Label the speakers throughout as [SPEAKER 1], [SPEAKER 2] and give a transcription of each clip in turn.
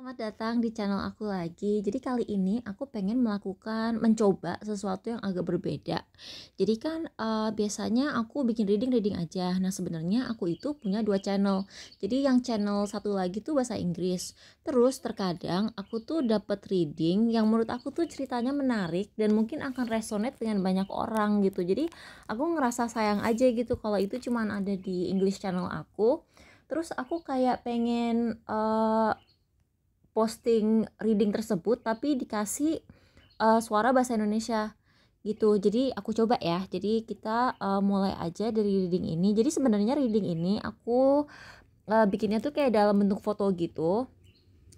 [SPEAKER 1] Selamat datang di channel aku lagi. Jadi kali ini aku pengen mencoba sesuatu yang agak berbeda. Jadi kan biasanya aku bikin reading aja. Nah sebenarnya aku itu punya dua channel. Jadi yang channel satu lagi tuh bahasa Inggris. Terus terkadang aku tuh dapat reading yang menurut aku tuh ceritanya menarik dan mungkin akan resonate dengan banyak orang gitu. Jadi aku ngerasa sayang aja gitu kalau itu cuman ada di English channel aku. Terus aku kayak pengen posting reading tersebut tapi dikasih suara bahasa Indonesia gitu. Jadi aku coba ya. Jadi kita mulai aja dari reading ini. Jadi sebenarnya reading ini aku bikinnya tuh kayak dalam bentuk foto gitu.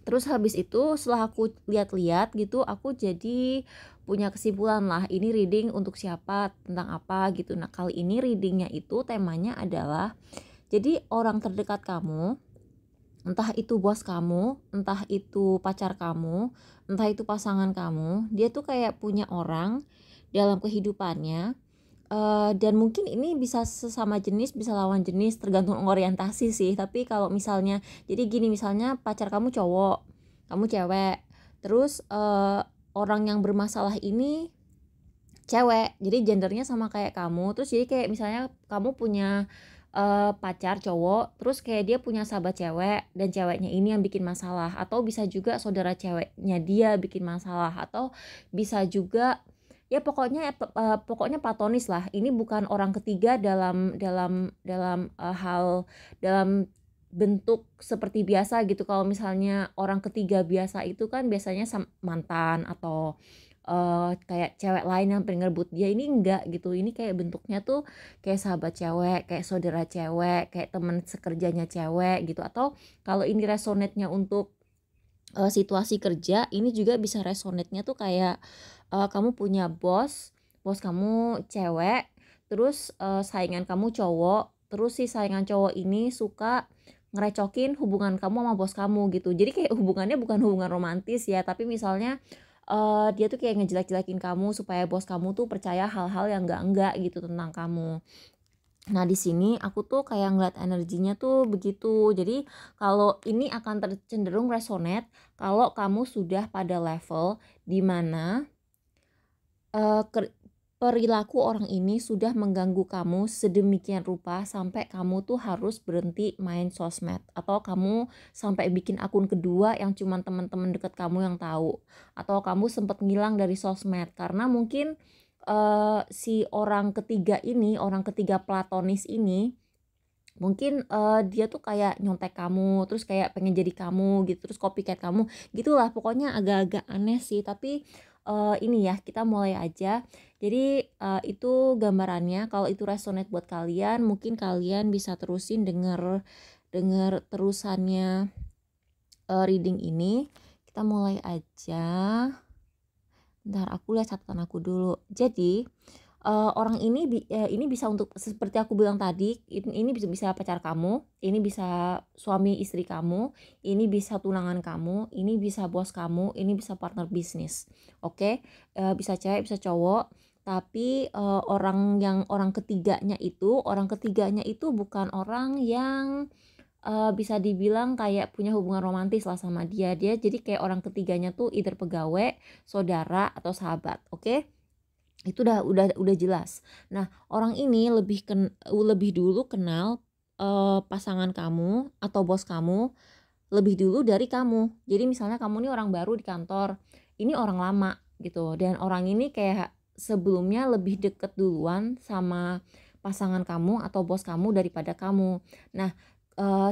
[SPEAKER 1] Terus habis itu setelah aku lihat-lihat gitu, aku jadi punya kesimpulan lah, ini reading untuk siapa, tentang apa gitu. Nah, kali ini readingnya itu temanya adalah jadi orang terdekat kamu, entah itu bos kamu, entah itu pacar kamu, entah itu pasangan kamu, dia tuh kayak punya orang dalam kehidupannya, dan mungkin ini bisa sesama jenis, bisa lawan jenis, tergantung orientasi sih. Tapi kalau misalnya, jadi gini, misalnya pacar kamu cowok, kamu cewek, terus orang yang bermasalah ini cewek, jadi gendernya sama kayak kamu. Terus jadi kayak misalnya kamu punya pacar cowok, terus kayak dia punya sahabat cewek dan ceweknya ini yang bikin masalah, atau bisa juga saudara ceweknya dia bikin masalah, atau bisa juga ya pokoknya platonis lah. Ini bukan orang ketiga dalam dalam dalam hal dalam bentuk seperti biasa gitu. Kalau misalnya orang ketiga biasa itu kan biasanya mantan atau kayak cewek lain yang pengen ngerebut dia. Ini enggak gitu, ini kayak bentuknya tuh kayak sahabat cewek, kayak saudara cewek, kayak teman sekerjanya cewek gitu. Atau kalau ini resonate-nya untuk situasi kerja, ini juga bisa resonate-nya tuh kayak kamu punya bos kamu cewek, terus saingan kamu cowok, terus si saingan cowok ini suka ngerecokin hubungan kamu sama bos kamu gitu. Jadi kayak hubungannya bukan hubungan romantis ya, tapi misalnya dia tuh kayak ngejelek-jelekin kamu supaya bos kamu tuh percaya hal-hal yang enggak gitu tentang kamu. Nah, di sini aku tuh kayak ngeliat energinya tuh begitu. Jadi, kalau ini akan cenderung resonate kalau kamu sudah pada level di mana eh, ker- perilaku orang ini sudah mengganggu kamu sedemikian rupa sampai kamu tuh harus berhenti main sosmed, atau kamu sampai bikin akun kedua yang cuman teman-teman deket kamu yang tahu, atau kamu sempet ngilang dari sosmed karena mungkin si orang ketiga platonis ini mungkin dia tuh kayak nyontek kamu, terus kayak pengen jadi kamu gitu, terus copycat kamu gitulah. Pokoknya agak-agak aneh sih, tapi ini ya, kita mulai aja. Jadi itu gambarannya. Kalau itu resonate buat kalian, mungkin kalian bisa terusin denger denger terusannya reading ini. Kita mulai aja. Bentar, aku lihat catatan aku dulu. Jadi orang ini bisa untuk seperti aku bilang tadi, ini bisa pacar kamu, ini bisa suami istri kamu, ini bisa tunangan kamu, ini bisa bos kamu, ini bisa partner bisnis. Oke, bisa cewek, bisa cowok. Tapi orang ketiganya itu bukan orang yang bisa dibilang kayak punya hubungan romantis lah sama dia. Dia jadi kayak orang ketiganya tuh either pegawai, saudara, atau sahabat. Oke? Itu udah jelas. Nah, orang ini lebih dulu kenal pasangan kamu atau bos kamu lebih dulu dari kamu. Jadi misalnya kamu nih orang baru di kantor, ini orang lama gitu, dan orang ini kayak sebelumnya lebih deket duluan sama pasangan kamu atau bos kamu daripada kamu. Nah,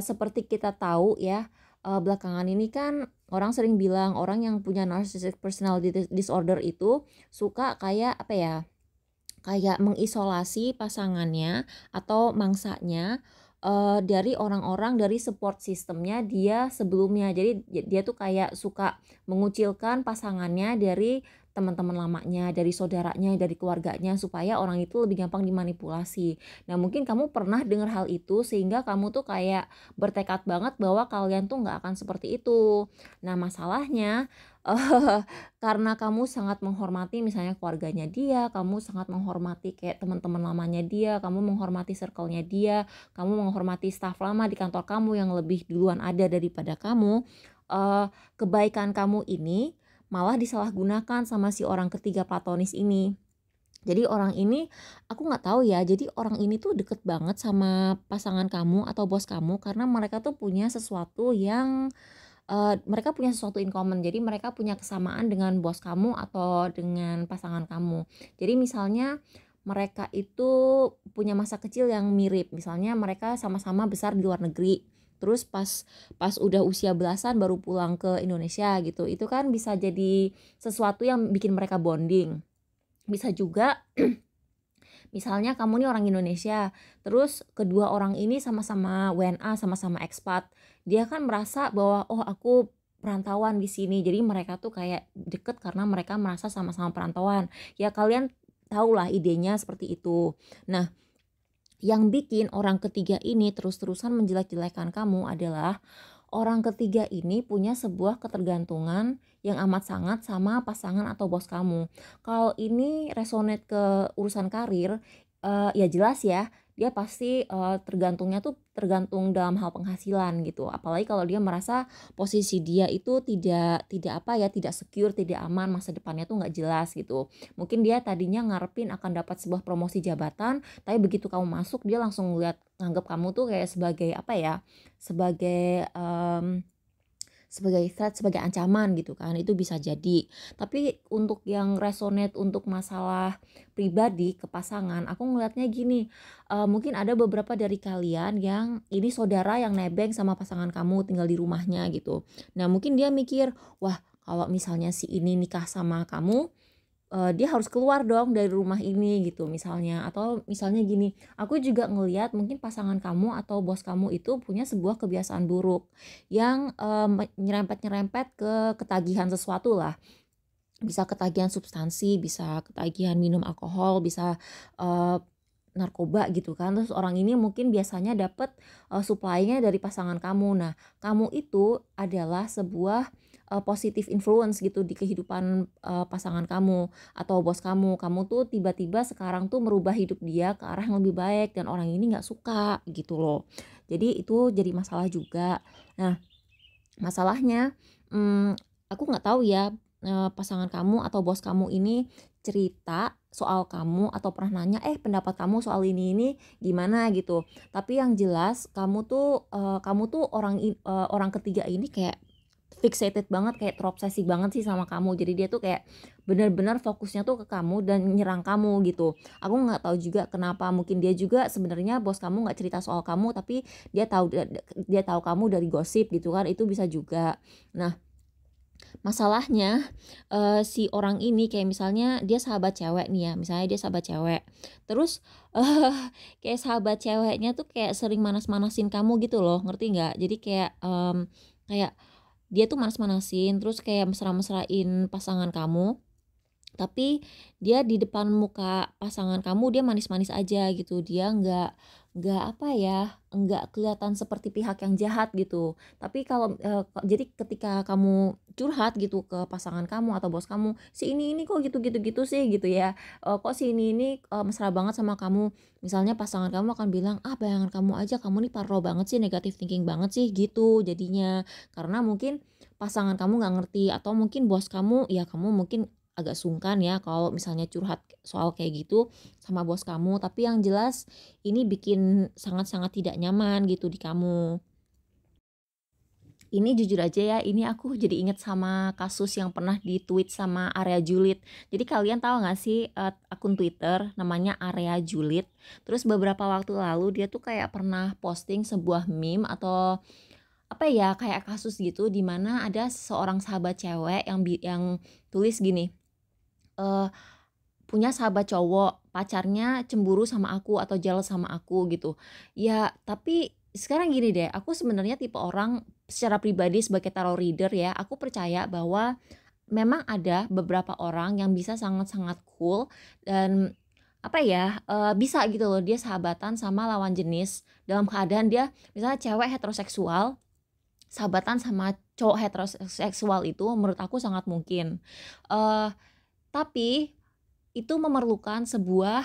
[SPEAKER 1] seperti kita tahu ya, belakangan ini kan orang sering bilang orang yang punya narcissistic personality disorder itu suka kayak apa ya, kayak mengisolasi pasangannya atau mangsanya dari orang-orang, dari support sistemnya dia sebelumnya. Jadi dia tuh kayak suka mengucilkan pasangannya dari teman-teman lamanya, dari saudaranya, dari keluarganya, supaya orang itu lebih gampang dimanipulasi. Nah, mungkin kamu pernah dengar hal itu sehingga kamu tuh kayak bertekad banget bahwa kalian tuh nggak akan seperti itu. Nah, masalahnya karena kamu sangat menghormati misalnya keluarganya dia, kamu sangat menghormati kayak teman-teman lamanya dia, kamu menghormati circle-nya dia, kamu menghormati staf lama di kantor kamu yang lebih duluan ada daripada kamu. kebaikan kamu ini malah disalahgunakan sama si orang ketiga platonis ini. Jadi orang ini, aku nggak tahu ya, jadi orang ini tuh deket banget sama pasangan kamu atau bos kamu karena mereka tuh punya sesuatu yang mereka punya sesuatu in common. Jadi mereka punya kesamaan dengan bos kamu atau dengan pasangan kamu. Jadi misalnya mereka itu punya masa kecil yang mirip. Misalnya mereka sama-sama besar di luar negeri. Terus pas pas udah usia belasan baru pulang ke Indonesia gitu. Itu kan bisa jadi sesuatu yang bikin mereka bonding. Bisa juga misalnya kamu nih orang Indonesia, terus kedua orang ini sama-sama WNA, sama-sama ekspat. Dia kan merasa bahwa oh aku perantauan di sini. Jadi mereka tuh kayak deket karena mereka merasa sama-sama perantauan. Ya kalian tahulah idenya seperti itu. Nah, yang bikin orang ketiga ini terus-terusan menjelek-jelekan kamu adalah orang ketiga ini punya sebuah ketergantungan yang amat sangat sama pasangan atau bos kamu. Kalau ini resonate ke urusan karir, ya jelas ya, dia pasti tergantungnya tuh tergantung dalam hal penghasilan gitu. Apalagi kalau dia merasa posisi dia itu tidak apa ya, tidak secure, tidak aman, masa depannya tuh nggak jelas gitu. Mungkin dia tadinya ngarepin akan dapat sebuah promosi jabatan, tapi begitu kamu masuk dia langsung nganggap kamu tuh kayak sebagai apa ya, sebagai sebagai threat, sebagai ancaman gitu kan, itu bisa jadi. Tapi untuk yang resonate untuk masalah pribadi ke pasangan, aku ngelihatnya gini, mungkin ada beberapa dari kalian yang ini saudara yang nebeng sama pasangan kamu tinggal di rumahnya gitu. Nah mungkin dia mikir, wah kalau misalnya si ini nikah sama kamu, dia harus keluar dong dari rumah ini gitu misalnya. Atau misalnya gini, aku juga ngelihat mungkin pasangan kamu atau bos kamu itu punya sebuah kebiasaan buruk yang nyerempet-nyerempet ke ketagihan sesuatu lah. Bisa ketagihan substansi, bisa ketagihan minum alkohol, bisa uh, narkoba gitu kan. Terus orang ini mungkin biasanya dapat supply-nya dari pasangan kamu. Nah, kamu itu adalah sebuah positive influence gitu di kehidupan pasangan kamu atau bos kamu. Kamu tuh tiba-tiba sekarang tuh merubah hidup dia ke arah yang lebih baik dan orang ini nggak suka gitu loh. Jadi itu jadi masalah juga. Nah, masalahnya aku nggak tahu ya pasangan kamu atau bos kamu ini cerita soal kamu atau pernah nanya pendapat kamu soal ini gimana gitu. Tapi yang jelas kamu tuh orang ketiga ini kayak fixated banget, kayak terobsesi banget sih sama kamu. Jadi dia tuh kayak benar-benar fokusnya tuh ke kamu dan nyerang kamu gitu. Aku nggak tahu juga kenapa, mungkin dia juga sebenarnya bos kamu nggak cerita soal kamu tapi dia tahu kamu dari gosip gitu kan, itu bisa juga. Nah, masalahnya si orang ini kayak misalnya dia sahabat cewek nih ya, misalnya dia sahabat cewek. Terus kayak sahabat ceweknya tuh kayak sering manas-manasin kamu gitu loh, ngerti nggak? Jadi kayak dia tuh manas-manasin terus kayak mesra-mesrain pasangan kamu, tapi dia di depan muka pasangan kamu dia manis-manis aja gitu. Dia nggak apa ya, nggak kelihatan seperti pihak yang jahat gitu. Tapi kalau jadi ketika kamu curhat gitu ke pasangan kamu atau bos kamu, si ini kok gitu sih gitu ya. Kok si ini mesra banget sama kamu. Misalnya pasangan kamu akan bilang, ah bayangan kamu aja, kamu nih parno banget sih, negative thinking banget sih gitu jadinya. Karena mungkin pasangan kamu nggak ngerti, atau mungkin bos kamu ya, kamu mungkin agak sungkan ya kalau misalnya curhat soal kayak gitu sama bos kamu. Tapi yang jelas ini bikin sangat-sangat tidak nyaman gitu di kamu. Ini jujur aja ya, ini aku jadi inget sama kasus yang pernah di-tweet sama Area Julid. Jadi kalian tahu nggak sih akun Twitter namanya Area Julid. Terus beberapa waktu lalu dia tuh kayak pernah posting sebuah meme atau apa ya, kayak kasus gitu di mana ada seorang sahabat cewek yang tulis gini, eh punya sahabat cowok, pacarnya cemburu sama aku atau jealous sama aku gitu. Ya, tapi sekarang gini deh, aku sebenarnya tipe orang secara pribadi sebagai tarot reader ya, aku percaya bahwa memang ada beberapa orang yang bisa sangat-sangat cool dan apa ya, bisa gitu loh dia sahabatan sama lawan jenis dalam keadaan dia misalnya cewek heteroseksual, sahabatan sama cowok heteroseksual itu menurut aku sangat mungkin. Tapi itu memerlukan sebuah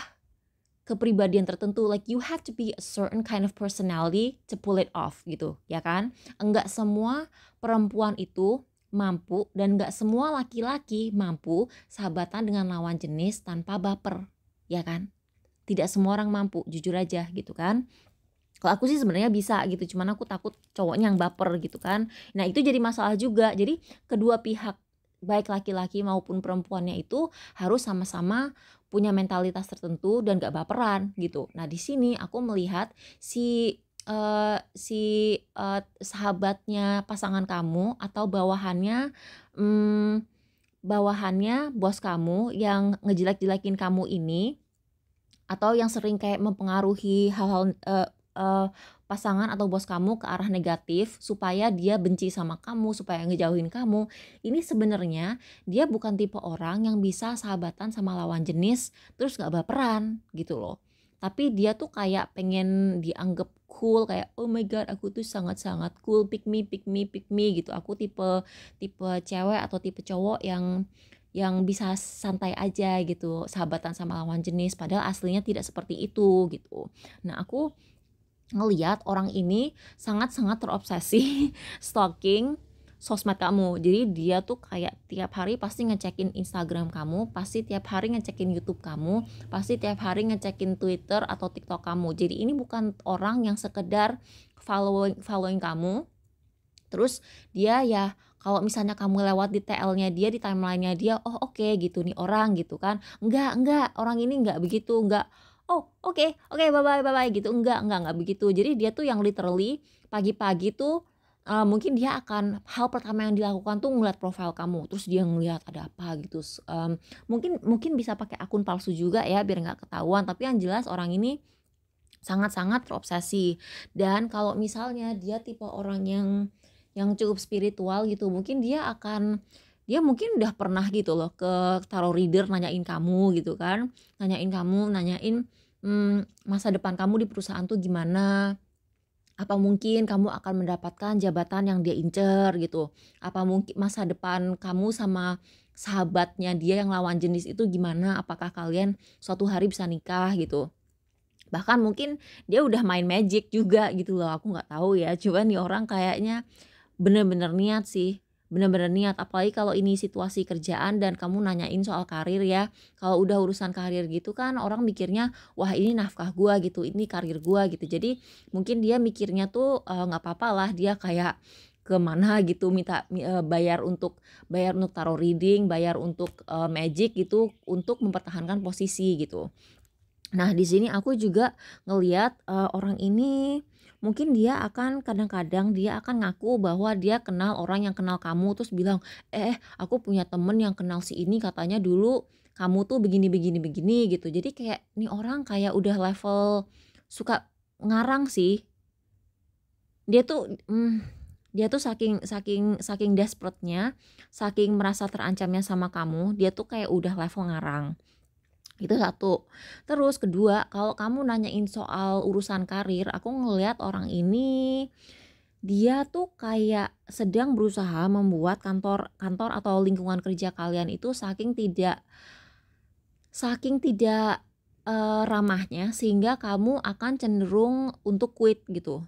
[SPEAKER 1] kepribadian tertentu, like you have to be a certain kind of personality to pull it off gitu, ya kan? Enggak semua perempuan itu mampu dan enggak semua laki-laki mampu sahabatan dengan lawan jenis tanpa baper, ya kan? Tidak semua orang mampu, jujur aja gitu kan. Kalau aku sih sebenarnya bisa gitu, cuman aku takut cowoknya yang baper gitu kan. Nah, itu jadi masalah juga. Jadi kedua pihak, baik laki-laki maupun perempuannya itu harus sama-sama punya mentalitas tertentu dan gak baperan gitu. Nah, di sini aku melihat sahabatnya pasangan kamu atau bawahannya bos kamu yang ngejelek-jelekin kamu ini, atau yang sering kayak mempengaruhi hal-hal pasangan atau bos kamu ke arah negatif supaya dia benci sama kamu, supaya ngejauhin kamu. Ini sebenarnya dia bukan tipe orang yang bisa sahabatan sama lawan jenis terus gak baperan gitu loh. Tapi dia tuh kayak pengen dianggap cool, kayak oh my god aku tuh sangat-sangat cool, pick me gitu. Aku tipe cewek atau tipe cowok yang bisa santai aja gitu, sahabatan sama lawan jenis, padahal aslinya tidak seperti itu gitu. Nah, aku ngelihat orang ini sangat-sangat terobsesi stalking sosmed kamu. Jadi dia tuh kayak tiap hari pasti ngecekin Instagram kamu, pasti tiap hari ngecekin YouTube kamu, pasti tiap hari ngecekin Twitter atau TikTok kamu. Jadi ini bukan orang yang sekedar following kamu. Terus dia ya kalau misalnya kamu lewat di TL-nya dia, di timeline-nya dia, oh oke gitu nih orang gitu kan. Enggak, orang ini enggak begitu, enggak. Oh oke, bye bye gitu. Enggak begitu. Jadi dia tuh yang literally pagi-pagi tuh mungkin dia akan hal pertama yang dilakukan tuh ngeliat profil kamu, terus dia ngeliat ada apa gitu. Mungkin bisa pakai akun palsu juga ya biar nggak ketahuan. Tapi yang jelas orang ini sangat-sangat terobsesi. Dan kalau misalnya dia tipe orang yang cukup spiritual gitu, mungkin dia mungkin udah pernah gitu loh ke tarot reader nanyain kamu gitu kan, nanyain masa depan kamu di perusahaan tuh gimana, apa mungkin kamu akan mendapatkan jabatan yang dia incer gitu, apa mungkin masa depan kamu sama sahabatnya dia yang lawan jenis itu gimana, apakah kalian suatu hari bisa nikah gitu. Bahkan mungkin dia udah main magic juga gitu loh, aku nggak tahu ya, cuman nih orang kayaknya bener-bener niat sih, bener-bener niat. Apalagi kalau ini situasi kerjaan dan kamu nanyain soal karir ya. Kalau udah urusan karir gitu kan orang mikirnya, wah ini nafkah gua gitu, ini karir gua gitu. Jadi mungkin dia mikirnya tuh nggak apa-apa lah dia kayak ke mana gitu minta bayar untuk tarot reading, bayar untuk magic gitu untuk mempertahankan posisi gitu. Nah, di sini aku juga ngelihat orang ini mungkin dia akan kadang-kadang dia akan ngaku bahwa dia kenal orang yang kenal kamu, terus bilang, aku punya temen yang kenal si ini katanya dulu kamu tuh begini begini begini gitu." Jadi kayak nih orang kayak udah level suka ngarang sih. Dia tuh dia tuh saking saking saking desperate-nya, saking merasa terancamnya sama kamu, dia tuh kayak udah level ngarang. Itu satu. Terus kedua, kalau kamu nanyain soal urusan karir, aku ngelihat orang ini dia tuh kayak sedang berusaha membuat kantor kantor atau lingkungan kerja kalian itu saking tidak ramahnya sehingga kamu akan cenderung untuk quit gitu.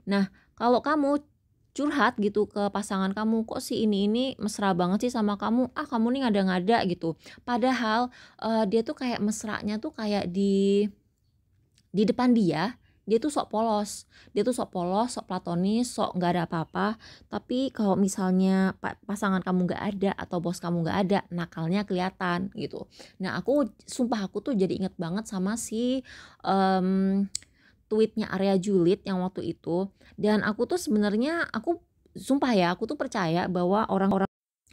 [SPEAKER 1] Nah, kalau kamu curhat gitu ke pasangan kamu, "Kok si ini mesra banget sih sama kamu? Ah, kamu nih ngada-ngada," gitu. Padahal, dia tuh kayak mesranya tuh kayak di depan dia tuh sok polos. Dia tuh sok polos, sok platonis, sok nggak ada apa-apa. Tapi kalau misalnya pasangan kamu nggak ada atau bos kamu nggak ada, nakalnya kelihatan gitu. Nah, sumpah aku tuh jadi inget banget sama si, tweetnya Area Julid yang waktu itu. Dan aku tuh sebenarnya sumpah ya, aku tuh percaya bahwa orang-orang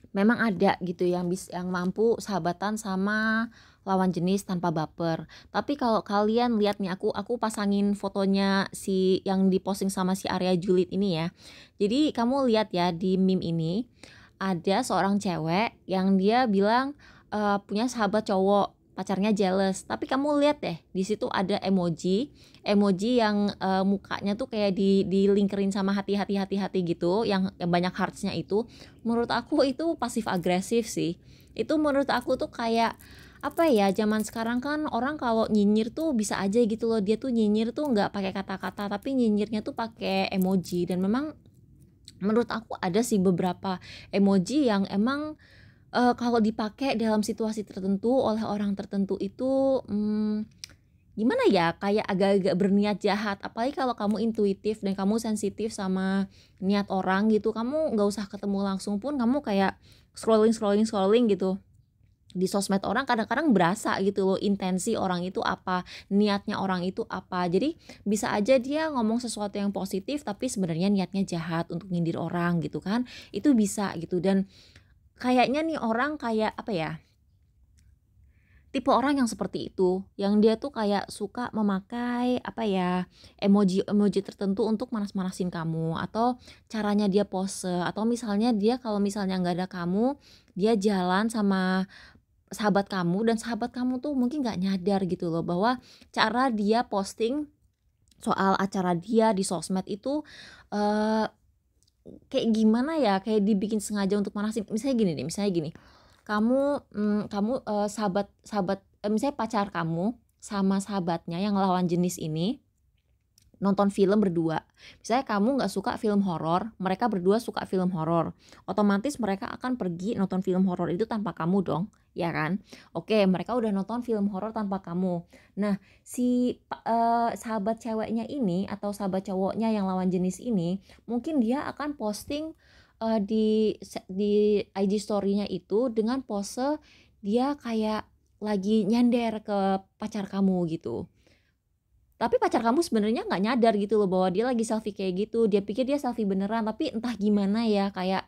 [SPEAKER 1] memang ada gitu yang mampu sahabatan sama lawan jenis tanpa baper. Tapi kalau kalian lihat nih, aku pasangin fotonya si yang diposting sama si Area Julid ini ya. Jadi kamu lihat ya di meme ini ada seorang cewek yang dia bilang punya sahabat cowok, pacarnya jealous. Tapi kamu lihat deh, di situ ada emoji yang mukanya tuh kayak dilingkerin sama hati gitu, yang banyak hearts-nya itu. Menurut aku itu pasif agresif sih. Itu menurut aku tuh kayak apa ya, zaman sekarang kan orang kalau nyinyir tuh bisa aja gitu loh, dia tuh nyinyir tuh nggak pakai kata-kata tapi nyinyirnya tuh pakai emoji. Dan memang menurut aku ada sih beberapa emoji yang emang kalau dipakai dalam situasi tertentu oleh orang tertentu itu, gimana ya, kayak agak-agak berniat jahat. Apalagi kalau kamu intuitif dan kamu sensitif sama niat orang gitu, kamu nggak usah ketemu langsung pun kamu kayak scrolling gitu di sosmed orang, kadang-kadang berasa gitu loh intensi orang itu apa, niatnya orang itu apa. Jadi bisa aja dia ngomong sesuatu yang positif tapi sebenarnya niatnya jahat untuk nyindir orang gitu kan, itu bisa gitu. Dan kayaknya nih orang kayak apa ya, tipe orang yang seperti itu, yang dia tuh kayak suka memakai apa ya, emoji-emoji tertentu untuk manas-manasin kamu, atau caranya dia pose, atau misalnya dia kalau misalnya nggak ada kamu, dia jalan sama sahabat kamu dan sahabat kamu tuh mungkin nggak nyadar gitu loh bahwa cara dia posting soal acara dia di sosmed itu, eee, kayak gimana ya, kayak dibikin sengaja untuk manasin. Misalnya gini deh, misalnya gini, sahabat sahabat misalnya pacar kamu sama sahabatnya yang lawan jenis ini nonton film berdua. Misalnya kamu nggak suka film horor, mereka berdua suka film horor. Otomatis mereka akan pergi nonton film horor itu tanpa kamu dong, ya kan? Oke, mereka udah nonton film horor tanpa kamu. Nah, sahabat ceweknya ini atau sahabat cowoknya yang lawan jenis ini, mungkin dia akan posting di IG story-nya itu dengan pose dia kayak lagi nyender ke pacar kamu gitu. Tapi pacar kamu sebenarnya nggak nyadar gitu loh bahwa dia lagi selfie kayak gitu, dia pikir dia selfie beneran, tapi entah gimana ya, kayak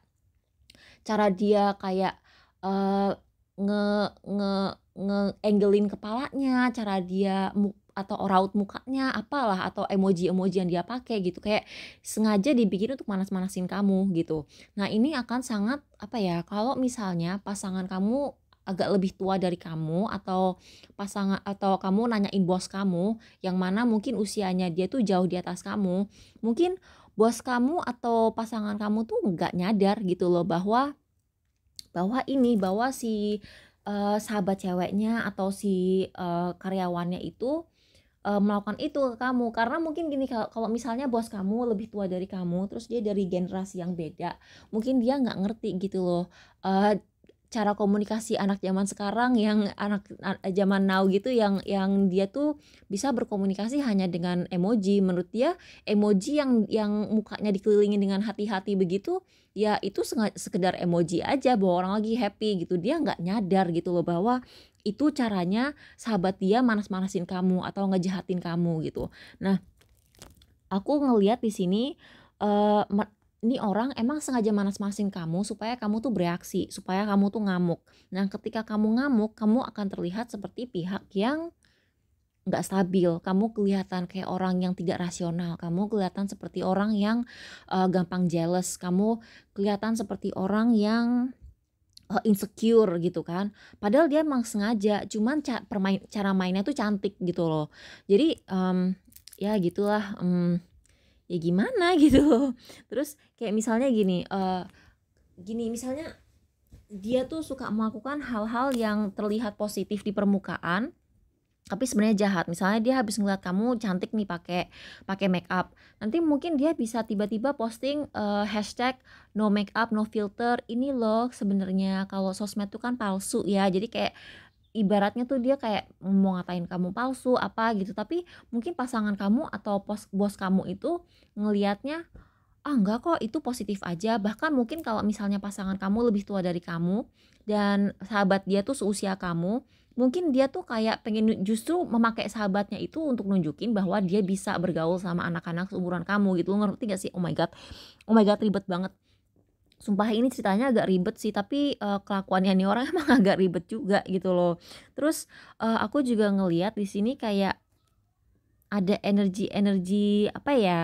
[SPEAKER 1] cara dia kayak, eee, nge nge nge-angle-in kepalanya, cara dia atau raut mukanya, apalah, atau emoji-emoji yang dia pakai gitu, kayak sengaja dibikin untuk manas-manasin kamu gitu. Nah, ini akan sangat, apa ya, kalau misalnya pasangan kamu agak lebih tua dari kamu, atau kamu nanyain bos kamu, yang mana mungkin usianya dia tuh jauh di atas kamu, mungkin bos kamu atau pasangan kamu tuh nggak nyadar gitu loh bahwa bahwa si, sahabat ceweknya atau si, karyawannya itu, melakukan itu ke kamu. Karena mungkin gini, kalau kalau misalnya bos kamu lebih tua dari kamu, terus dia dari generasi yang beda, mungkin dia nggak ngerti gitu loh, eee, cara komunikasi anak zaman sekarang, yang zaman now gitu, yang dia tuh bisa berkomunikasi hanya dengan emoji. Menurut dia emoji yang mukanya dikelilingin dengan hati-hati begitu, ya itu sekedar emoji aja bahwa orang lagi happy gitu. Dia nggak nyadar gitu loh bahwa itu caranya sahabat dia manas-manasin kamu atau ngejahatin kamu gitu. Nah, aku ngelihat di sini, eee, me ini orang emang sengaja manas-manasin kamu supaya kamu tuh bereaksi, supaya kamu tuh ngamuk. Nah, ketika kamu ngamuk, kamu akan terlihat seperti pihak yang nggak stabil, kamu kelihatan kayak orang yang tidak rasional, kamu kelihatan seperti orang yang, gampang jealous, kamu kelihatan seperti orang yang, insecure gitu kan. Padahal dia emang sengaja, cuman cara mainnya tuh cantik gitu loh. Jadi, ya gitulah, ya gimana gitu loh. Terus kayak misalnya gini misalnya dia tuh suka melakukan hal-hal yang terlihat positif di permukaan, tapi sebenarnya jahat. Misalnya dia habis ngeliat kamu cantik nih pakai pakai make up. Nanti mungkin dia bisa tiba-tiba posting, hashtag no make up, no filter. Ini loh sebenarnya kalau sosmed tuh kan palsu ya. Jadi kayak ibaratnya tuh dia kayak mau ngatain kamu palsu apa gitu. Tapi mungkin pasangan kamu atau bos kamu itu ngelihatnya, "Ah, enggak kok, itu positif aja." Bahkan mungkin kalau misalnya pasangan kamu lebih tua dari kamu dan sahabat dia tuh seusia kamu, mungkin dia tuh kayak pengen justru memakai sahabatnya itu untuk nunjukin bahwa dia bisa bergaul sama anak-anak seumuran kamu gitu, ngerti gak sih? Oh my god, ribet banget. Sumpah ini ceritanya agak ribet sih, tapi, kelakuannya nih orang emang agak ribet juga gitu loh. Terus, aku juga ngelihat di sini kayak ada energi-energi apa ya,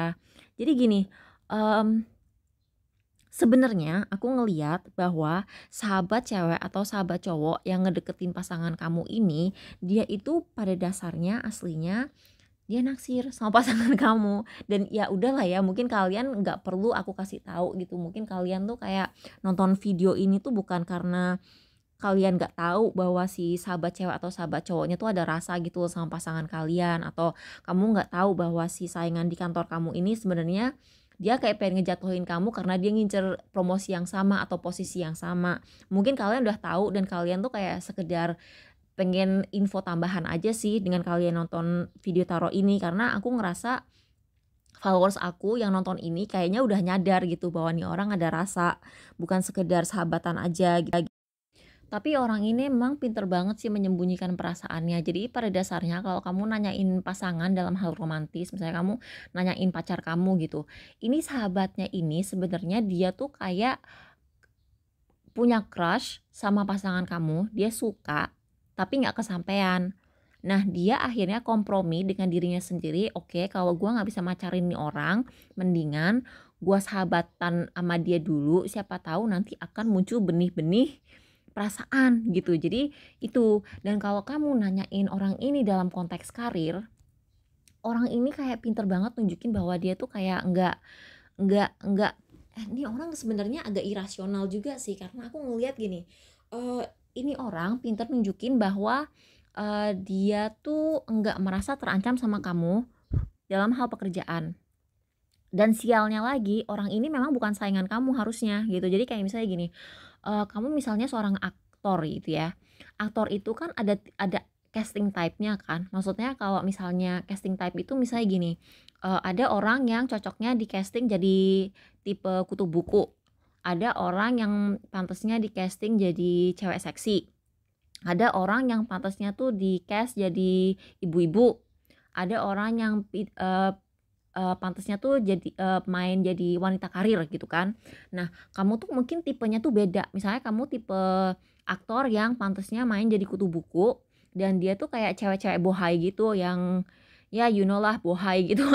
[SPEAKER 1] jadi gini, mmm sebenarnya aku ngeliat bahwa sahabat cewek atau sahabat cowok yang ngedeketin pasangan kamu ini, dia itu pada dasarnya aslinya dia naksir sama pasangan kamu. Dan ya udahlah ya, mungkin kalian nggak perlu aku kasih tahu gitu, mungkin kalian tuh kayak nonton video ini tuh bukan karena kalian nggak tahu bahwa si sahabat cewek atau sahabat cowoknya tuh ada rasa gitu loh sama pasangan kalian, atau kamu nggak tahu bahwa si saingan di kantor kamu ini sebenarnya dia kayak pengen ngejatuhin kamu karena dia ngincer promosi yang sama atau posisi yang sama. Mungkin kalian udah tahu dan kalian tuh kayak sekedar pengen info tambahan aja sih dengan kalian nonton video Taro ini, karena aku ngerasa followers aku yang nonton ini kayaknya udah nyadar gitu bahwa nih orang ada rasa, bukan sekedar sahabatan aja gitu. Tapi orang ini memang pinter banget sih menyembunyikan perasaannya. Jadi pada dasarnya kalau kamu nanyain pasangan dalam hal romantis, misalnya kamu nanyain pacar kamu gitu, ini sahabatnya ini sebenarnya dia tuh kayak punya crush sama pasangan kamu, dia suka tapi nggak kesampean. Nah, dia akhirnya kompromi dengan dirinya sendiri, oke kalau gue nggak bisa macarin nih orang, mendingan gue sahabatan sama dia dulu, siapa tahu nanti akan muncul benih-benih perasaan gitu. Jadi itu, dan kalau kamu nanyain orang ini dalam konteks karir, orang ini kayak pinter banget nunjukin bahwa dia tuh kayak nggak ini orang sebenarnya agak irasional juga sih, karena aku ngelihat gini, ini orang pinter nunjukin bahwa dia tuh nggak merasa terancam sama kamu dalam hal pekerjaan. Dan sialnya lagi, orang ini memang bukan saingan kamu harusnya gitu. Jadi kayak misalnya gini, kamu misalnya seorang aktor gitu ya. Aktor itu kan ada casting type-nya kan. Maksudnya kalau misalnya casting type itu misalnya gini, ada orang yang cocoknya di casting jadi tipe kutu buku. Ada orang yang pantasnya di casting jadi cewek seksi. Ada orang yang pantasnya tuh di cast jadi ibu-ibu. Ada orang yang pantasnya tuh jadi main jadi wanita karir gitu kan. Nah, kamu tuh mungkin tipenya tuh beda. Misalnya kamu tipe aktor yang pantasnya main jadi kutu buku dan dia tuh kayak cewek-cewek bohai gitu yang ya you know lah bohai gitu.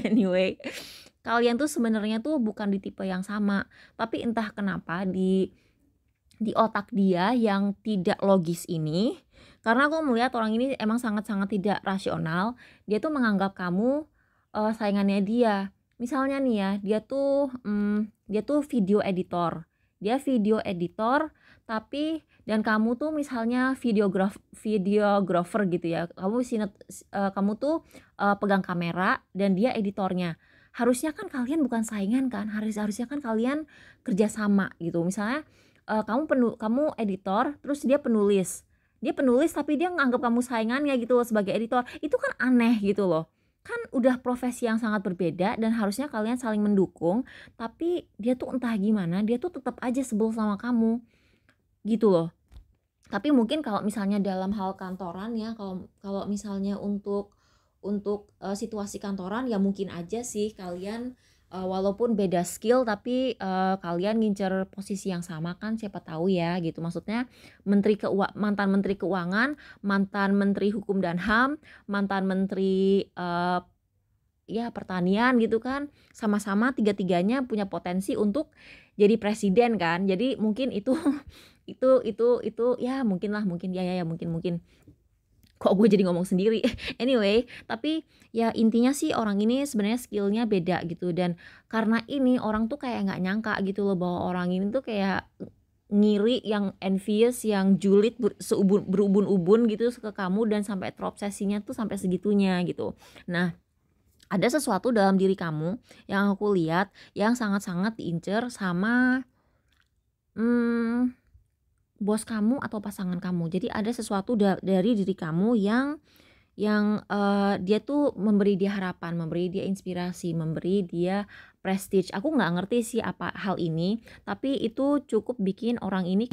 [SPEAKER 1] Anyway, kalian tuh sebenarnya tuh bukan di tipe yang sama, tapi entah kenapa di otak dia yang tidak logis ini, karena aku melihat orang ini emang sangat-sangat tidak rasional, dia tuh menganggap kamu saingannya dia. Misalnya nih ya, dia tuh video editor. Dia video editor tapi dan kamu tuh misalnya videographer gitu ya. Kamu tuh pegang kamera dan dia editornya. Harusnya kan kalian bukan saingan kan? Harusnya kan kalian kerjasama gitu. Misalnya kamu editor terus dia penulis. Dia penulis tapi dia nganggap kamu saingannya gitu loh sebagai editor. Itu kan aneh gitu loh. Kan udah profesi yang sangat berbeda dan harusnya kalian saling mendukung, tapi dia tuh entah gimana, dia tuh tetap aja sebel sama kamu gitu loh. Tapi mungkin kalau misalnya dalam hal kantoran ya, kalau kalau misalnya untuk situasi kantoran ya mungkin aja sih kalian walaupun beda skill tapi kalian ngincer posisi yang sama kan, siapa tahu ya gitu. Maksudnya mantan menteri keuangan, mantan menteri hukum dan HAM, mantan menteri ya pertanian gitu kan, sama-sama tiga-tiganya punya potensi untuk jadi presiden kan. Jadi mungkin itu itu ya mungkin lah, mungkin ya mungkin kok gue jadi ngomong sendiri. Anyway, tapi ya intinya sih orang ini sebenarnya skillnya beda gitu, dan karena ini orang tuh kayak nggak nyangka gitu loh bahwa orang ini tuh kayak ngiri, yang envious, yang julid berubun-ubun gitu ke kamu, dan sampai terobsesinya tuh sampai segitunya gitu. Nah, ada sesuatu dalam diri kamu yang aku lihat yang sangat-sangat diincer sama bos kamu atau pasangan kamu. Jadi ada sesuatu dari diri kamu yang dia tuh memberi dia harapan, memberi dia inspirasi, memberi dia prestige. Aku nggak ngerti sih apa hal ini, tapi itu cukup bikin orang ini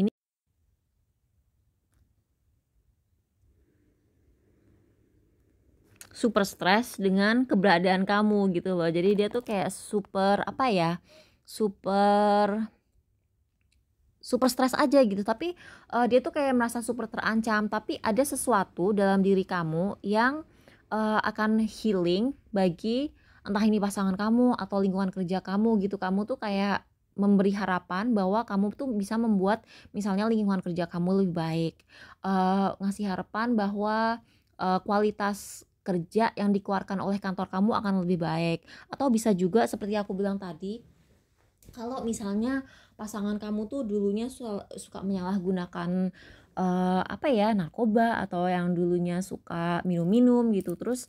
[SPEAKER 1] super stres dengan keberadaan kamu gitu loh. Jadi dia tuh kayak super apa ya, super super stres aja gitu. Tapi dia tuh kayak merasa super terancam. Tapi ada sesuatu dalam diri kamu yang akan healing bagi entah ini pasangan kamu atau lingkungan kerja kamu gitu. Kamu tuh kayak memberi harapan bahwa kamu tuh bisa membuat misalnya lingkungan kerja kamu lebih baik, ngasih harapan bahwa kualitas kerja yang dikeluarkan oleh kantor kamu akan lebih baik. Atau bisa juga seperti aku bilang tadi, kalau misalnya pasangan kamu tuh dulunya suka menyalahgunakan apa ya, narkoba, atau yang dulunya suka minum-minum gitu. Terus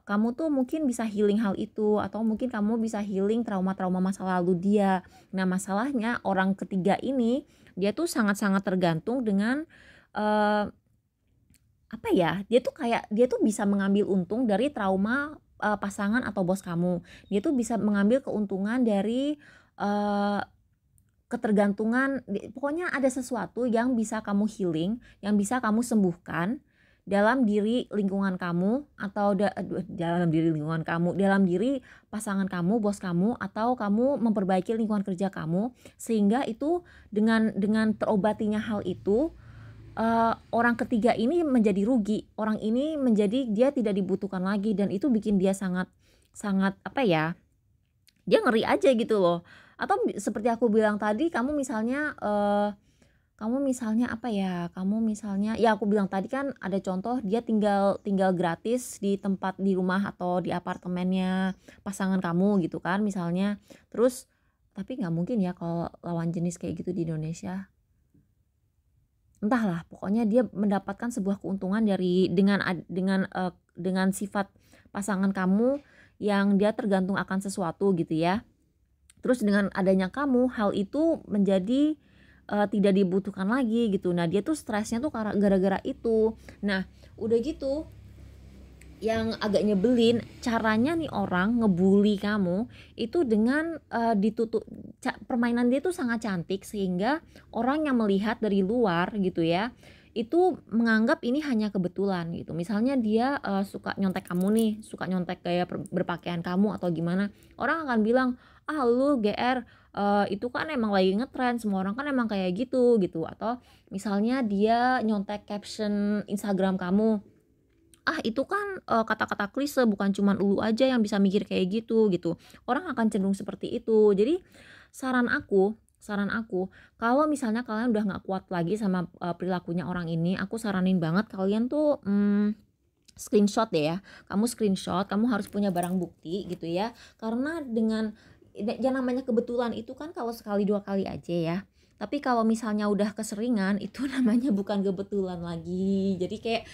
[SPEAKER 1] kamu tuh mungkin bisa healing hal itu, atau mungkin kamu bisa healing trauma-trauma masa lalu dia. Nah, masalahnya orang ketiga ini dia tuh sangat-sangat tergantung dengan eee, apa ya, dia tuh bisa mengambil untung dari trauma pasangan atau bos kamu. Dia tuh bisa mengambil keuntungan dari eee ketergantungan pokoknya ada sesuatu yang bisa kamu healing, yang bisa kamu sembuhkan dalam diri lingkungan kamu, atau dalam diri lingkungan kamu, dalam diri pasangan kamu, bos kamu, atau kamu memperbaiki lingkungan kerja kamu, sehingga itu dengan terobatinya hal itu, orang ketiga ini menjadi rugi, orang ini menjadi dia tidak dibutuhkan lagi, dan itu bikin dia sangat sangat apa ya, dia ngeri aja gitu loh. Atau seperti aku bilang tadi, kamu misalnya apa ya, kamu misalnya ya aku bilang tadi kan ada contoh dia tinggal tinggal gratis di tempat, di rumah atau di apartemennya pasangan kamu gitu kan misalnya. Terus tapi nggak mungkin ya kalau lawan jenis kayak gitu di Indonesia. Entahlah, pokoknya dia mendapatkan sebuah keuntungan dari dengan sifat pasangan kamu yang dia tergantung akan sesuatu gitu ya. Terus dengan adanya kamu, hal itu menjadi tidak dibutuhkan lagi gitu. Nah, dia tuh stresnya tuh karena gara-gara itu. Nah, udah gitu yang agak nyebelin, caranya nih orang ngebully kamu itu dengan ditutup, permainan dia tuh sangat cantik sehingga orang yang melihat dari luar gitu ya, itu menganggap ini hanya kebetulan gitu. Misalnya dia suka nyontek kamu nih, suka nyontek gaya berpakaian kamu atau gimana, orang akan bilang, ah lu GR, itu kan emang lagi ngetren, semua orang kan emang kayak gitu gitu. Atau misalnya dia nyontek caption Instagram kamu, ah itu kan kata-kata klise, bukan cuman elu aja yang bisa mikir kayak gitu gitu. Orang akan cenderung seperti itu. Jadi saran aku kalau misalnya kalian udah nggak kuat lagi sama perilakunya orang ini, aku saranin banget kalian tuh screenshot deh ya. Kamu screenshot, kamu harus punya barang bukti gitu ya. Karena yang namanya kebetulan itu kan kalau sekali dua kali aja ya. Tapi kalau misalnya udah keseringan itu namanya bukan kebetulan lagi. Jadi kayak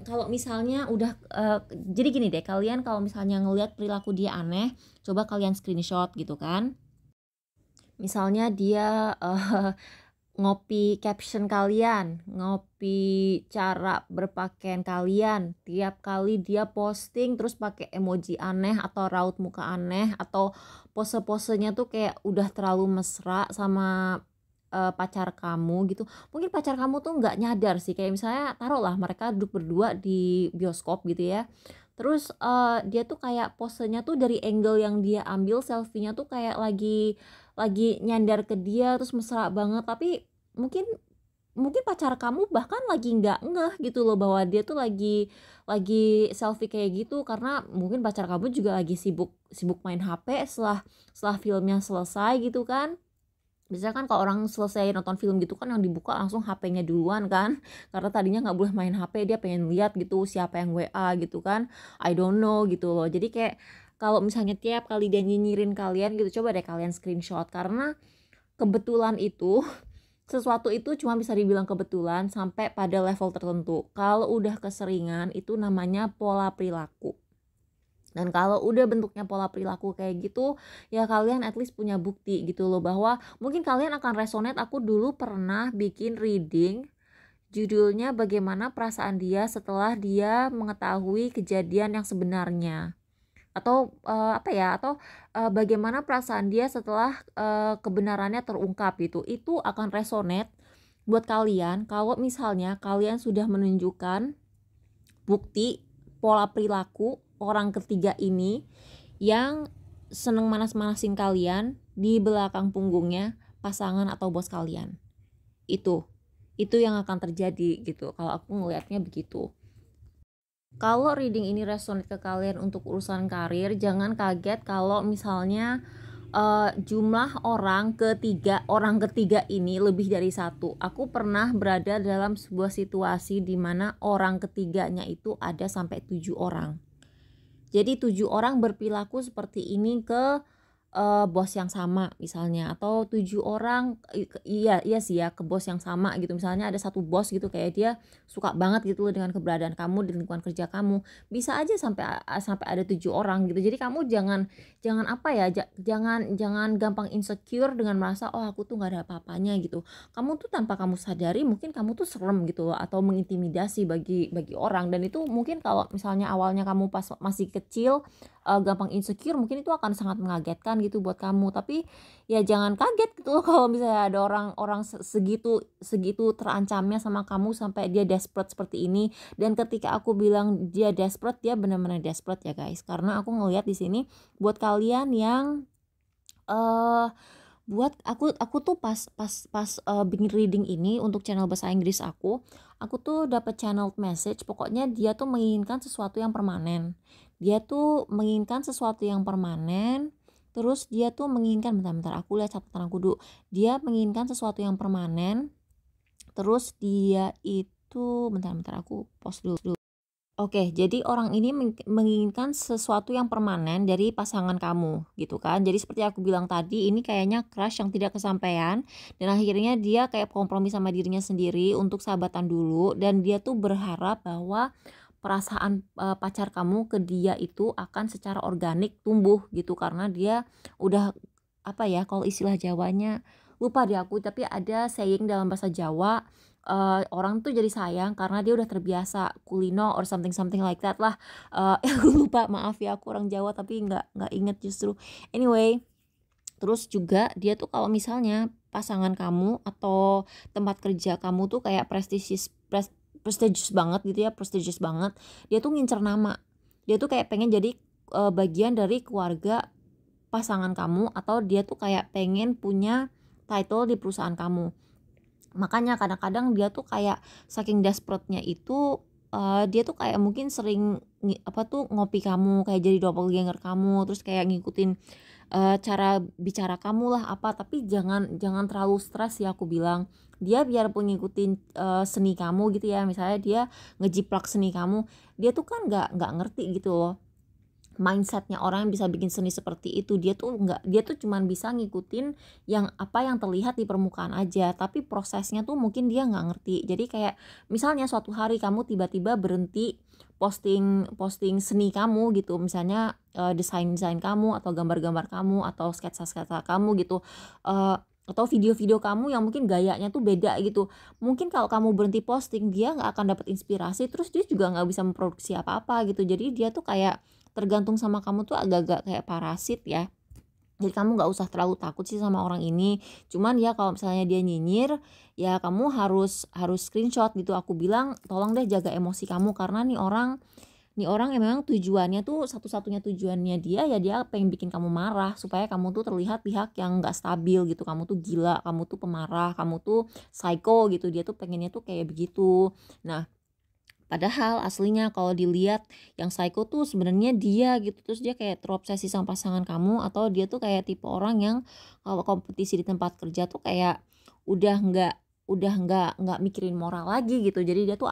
[SPEAKER 1] kalau misalnya udah jadi gini deh, kalian kalau misalnya ngelihat perilaku dia aneh, coba kalian screenshot gitu kan. Misalnya dia ngopi caption kalian, ngopi cara berpakaian kalian, tiap kali dia posting terus pakai emoji aneh atau raut muka aneh, atau pose-posenya tuh kayak udah terlalu mesra sama pacar kamu gitu. Mungkin pacar kamu tuh nggak nyadar sih, kayak misalnya taruhlah mereka duduk berdua di bioskop gitu ya. Terus dia tuh kayak posenya tuh dari angle yang dia ambil selfie-nya tuh kayak lagi nyandar ke dia terus mesra banget, tapi mungkin mungkin pacar kamu bahkan lagi nggak ngeh gitu loh bahwa dia tuh lagi selfie kayak gitu, karena mungkin pacar kamu juga lagi sibuk sibuk main HP setelah setelah filmnya selesai gitu kan. Biasanya kan kalau orang selesai nonton film gitu kan yang dibuka langsung HP-nya duluan kan, karena tadinya nggak boleh main HP, dia pengen lihat gitu siapa yang WA gitu kan, I don't know gitu loh. Jadi kayak kalau misalnya tiap kali dia nyinyirin kalian gitu, coba deh kalian screenshot, karena kebetulan itu sesuatu itu cuma bisa dibilang kebetulan sampai pada level tertentu. Kalau udah keseringan itu namanya pola perilaku. Dan kalau udah bentuknya pola perilaku kayak gitu, ya kalian at least punya bukti gitu loh, bahwa mungkin kalian akan resonate. Aku dulu pernah bikin reading, judulnya bagaimana perasaan dia setelah dia mengetahui kejadian yang sebenarnya. Atau apa ya, atau bagaimana perasaan dia setelah kebenarannya terungkap gitu. Itu akan resonate buat kalian kalau misalnya kalian sudah menunjukkan bukti pola perilaku orang ketiga ini yang seneng manas-manasin kalian di belakang punggungnya pasangan atau bos kalian. Itu yang akan terjadi gitu. Kalau aku ngelihatnya begitu. Kalau reading ini resonate ke kalian untuk urusan karir, jangan kaget kalau misalnya jumlah orang ketiga ini lebih dari satu. Aku pernah berada dalam sebuah situasi di mana orang ketiganya itu ada sampai 7 orang. Jadi 7 orang berperilaku seperti ini ke bos yang sama misalnya, atau 7 orang iya iya sih ya, ke bos yang sama gitu. Misalnya ada satu bos gitu kayak dia suka banget gitu loh dengan keberadaan kamu di lingkungan kerja kamu. Bisa aja sampai ada 7 orang gitu. Jadi kamu jangan jangan apa ya, jangan jangan gampang insecure dengan merasa, "Oh aku tuh nggak ada apa-apanya," gitu. Kamu tuh tanpa kamu sadari mungkin kamu tuh serem gitu loh, atau mengintimidasi bagi orang, dan itu mungkin kalau misalnya awalnya kamu pas masih kecil gampang insecure, mungkin itu akan sangat mengagetkan gitu buat kamu. Tapi ya jangan kaget gitu loh kalau misalnya ada orang-orang segitu segitu terancamnya sama kamu sampai dia desperate seperti ini. Dan ketika aku bilang dia desperate, dia benar-benar desperate ya guys, karena aku ngelihat di sini buat kalian yang eh buat aku tuh pas bikin reading ini untuk channel bahasa Inggris aku tuh dapat channel message, pokoknya dia tuh menginginkan sesuatu yang permanen. Dia tuh menginginkan sesuatu yang permanen, terus dia tuh menginginkan, bentar-bentar aku lihat catatan aku dulu. Dia menginginkan sesuatu yang permanen, terus dia itu, bentar-bentar aku pause dulu. Oke, jadi orang ini menginginkan sesuatu yang permanen dari pasangan kamu, gitu kan. Jadi seperti aku bilang tadi, ini kayaknya crush yang tidak kesampaian, dan akhirnya dia kayak kompromi sama dirinya sendiri untuk sahabatan dulu, dan dia tuh berharap bahwa perasaan pacar kamu ke dia itu akan secara organik tumbuh gitu, karena dia udah apa ya, kalau istilah Jawanya lupa deh aku, tapi ada saying dalam bahasa Jawa, orang tuh jadi sayang karena dia udah terbiasa kulino or something something like that lah. Aku lupa, maaf ya, aku orang Jawa tapi nggak inget justru. Anyway, terus juga dia tuh kalau misalnya pasangan kamu atau tempat kerja kamu tuh kayak prestigious banget gitu ya, prestigious banget, dia tuh ngincer nama. Dia tuh kayak pengen jadi bagian dari keluarga pasangan kamu, atau dia tuh kayak pengen punya title di perusahaan kamu. Makanya kadang-kadang dia tuh kayak saking desperate-nya itu, dia tuh kayak mungkin sering ngopi kamu, kayak jadi doppelganger kamu, terus kayak ngikutin cara bicara kamu lah apa. Tapi jangan jangan terlalu stres ya, aku bilang. Dia biarpun ngikutin seni kamu gitu ya, misalnya dia ngejiplak seni kamu, dia tuh kan nggak ngerti gitu loh mindsetnya orang yang bisa bikin seni seperti itu. Dia tuh cuman bisa ngikutin yang apa yang terlihat di permukaan aja, tapi prosesnya tuh mungkin dia nggak ngerti. Jadi kayak misalnya suatu hari kamu tiba-tiba berhenti posting posting seni kamu gitu, misalnya desain kamu atau gambar-gambar kamu atau sketsa-sketsa kamu gitu, atau video-video kamu yang mungkin gayanya tuh beda gitu. Mungkin kalau kamu berhenti posting, dia nggak akan dapat inspirasi, terus dia juga nggak bisa memproduksi apa-apa gitu. Jadi dia tuh kayak tergantung sama kamu tuh agak-agak kayak parasit ya. Jadi kamu nggak usah terlalu takut sih sama orang ini. Cuman ya kalau misalnya dia nyinyir, ya kamu harus harus screenshot gitu. Aku bilang tolong deh jaga emosi kamu, karena nih orang yang memang tujuannya tuh, satu-satunya tujuannya dia ya dia pengen bikin kamu marah supaya kamu tuh terlihat pihak yang nggak stabil gitu. Kamu tuh gila, kamu tuh pemarah, kamu tuh psycho gitu. Dia tuh pengennya tuh kayak begitu. Nah, padahal aslinya kalau dilihat yang psycho tuh sebenarnya dia gitu. Terus dia kayak terobsesi sama pasangan kamu, atau dia tuh kayak tipe orang yang kalau kompetisi di tempat kerja tuh kayak udah nggak udah nggak mikirin moral lagi gitu. Jadi dia tuh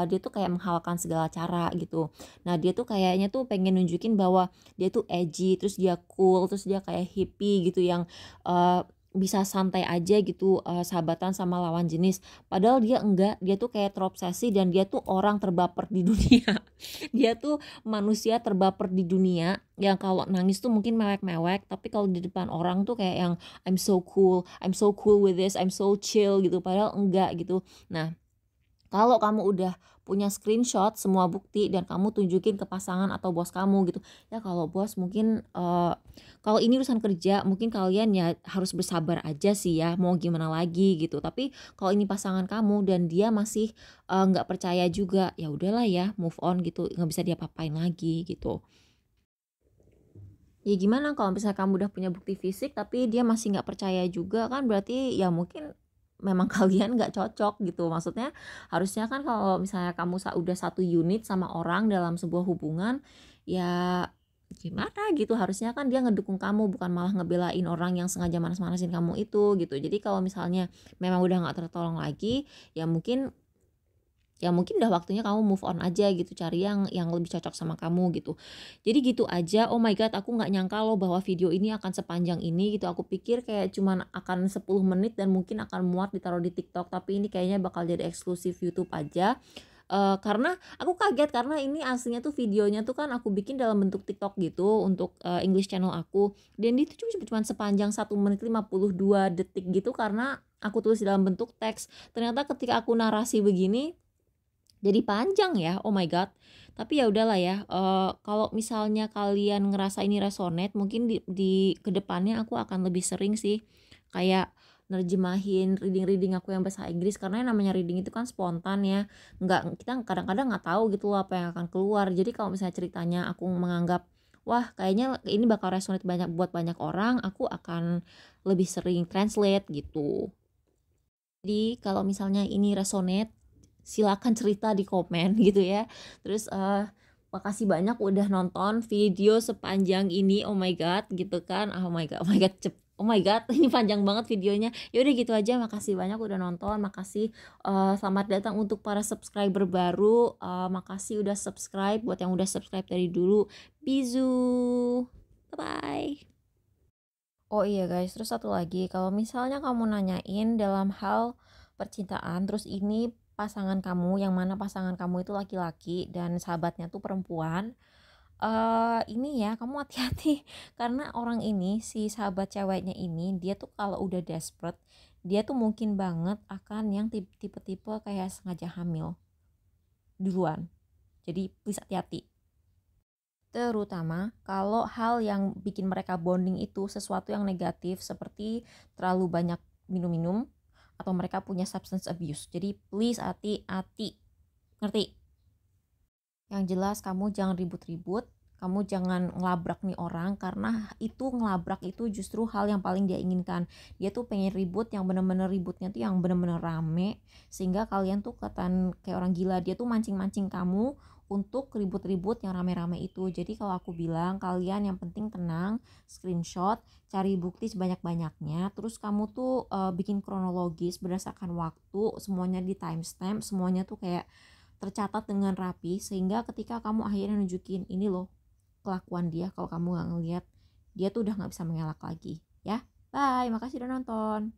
[SPEAKER 1] dia tuh kayak menghalalkan segala cara gitu. Nah, dia tuh kayaknya tuh pengen nunjukin bahwa dia tuh edgy, terus dia cool, terus dia kayak hippie gitu yang eh, bisa santai aja gitu, sahabatan sama lawan jenis. Padahal dia enggak, dia tuh kayak terobsesi, dan dia tuh orang terbaper di dunia. Dia tuh manusia terbaper di dunia yang kalau nangis tuh mungkin mewek-mewek, tapi kalau di depan orang tuh kayak yang I'm so cool with this, I'm so chill gitu. Padahal enggak gitu. Nah, kalau kamu udah punya screenshot semua bukti dan kamu tunjukin ke pasangan atau bos kamu gitu, ya kalau bos mungkin kalau ini urusan kerja mungkin kalian ya harus bersabar aja sih ya, mau gimana lagi gitu. Tapi kalau ini pasangan kamu dan dia masih nggak percaya juga, ya udahlah ya, move on gitu, nggak bisa diapa-apain lagi gitu. Ya gimana kalau misalnya kamu udah punya bukti fisik tapi dia masih nggak percaya juga, kan berarti ya mungkin memang kalian nggak cocok gitu. Maksudnya harusnya kan kalau misalnya kamu udah satu unit sama orang dalam sebuah hubungan, ya gimana gitu, harusnya kan dia ngedukung kamu, bukan malah ngebelain orang yang sengaja manas-manasin kamu itu gitu. Jadi kalau misalnya memang udah nggak tertolong lagi, ya mungkin ya mungkin udah waktunya kamu move on aja gitu, cari yang lebih cocok sama kamu gitu. Jadi gitu aja. Oh my god, aku nggak nyangka loh bahwa video ini akan sepanjang ini gitu. Aku pikir kayak cuman akan 10 menit dan mungkin akan muat ditaruh di TikTok, tapi ini kayaknya bakal jadi eksklusif YouTube aja. Karena aku kaget karena ini aslinya tuh videonya tuh kan aku bikin dalam bentuk TikTok gitu untuk English channel aku, dan itu cuma sepanjang 1 menit 52 detik gitu karena aku tulis dalam bentuk teks. Ternyata ketika aku narasi begini jadi panjang ya, oh my god. Tapi ya udahlah ya, kalau misalnya kalian ngerasa ini resonate, mungkin di kedepannya aku akan lebih sering sih kayak nerjemahin reading-reading aku yang bahasa Inggris, karena yang namanya reading itu kan spontan ya, kita kadang-kadang nggak tahu gitu loh apa yang akan keluar. Jadi kalau misalnya ceritanya aku menganggap, wah kayaknya ini bakal resonate buat banyak orang, aku akan lebih sering translate gitu. Jadi kalau misalnya ini resonate, silakan cerita di komen gitu ya. Terus makasih banyak udah nonton video sepanjang ini. Oh my god gitu kan. Oh my god, oh my god, oh my god, ini panjang banget videonya. Ya udah gitu aja, makasih banyak udah nonton. Makasih, selamat datang untuk para subscriber baru. Makasih udah subscribe, buat yang udah subscribe dari dulu. Bizu. Bye bye. Oh iya guys, terus satu lagi, kalau misalnya kamu nanyain dalam hal percintaan, terus ini pasangan kamu, yang mana pasangan kamu itu laki-laki dan sahabatnya tuh perempuan, ini ya kamu hati-hati karena orang ini, si sahabat ceweknya ini, dia tuh kalau udah desperate, dia tuh mungkin banget akan yang tipe-tipe kayak sengaja hamil duluan. Jadi please hati-hati. Terutama kalau hal yang bikin mereka bonding itu sesuatu yang negatif seperti terlalu banyak minum-minum atau mereka punya substance abuse. Jadi please hati-hati. Ngerti? Yang jelas kamu jangan ribut-ribut, kamu jangan ngelabrak nih orang, karena itu ngelabrak itu justru hal yang paling dia inginkan. Dia tuh pengen ribut yang bener-bener ributnya tuh yang bener-bener rame, sehingga kalian tuh kelihatan kayak orang gila. Dia tuh mancing-mancing kamu untuk ribut-ribut yang rame-rame itu. Jadi kalau aku bilang kalian yang penting tenang, screenshot, cari bukti sebanyak-banyaknya, terus kamu tuh bikin kronologis berdasarkan waktu, semuanya di timestamp, semuanya tuh kayak tercatat dengan rapi, sehingga ketika kamu akhirnya nunjukin ini loh kelakuan dia, kalau kamu nggak ngeliat, dia tuh udah nggak bisa mengelak lagi ya. Bye, makasih udah nonton.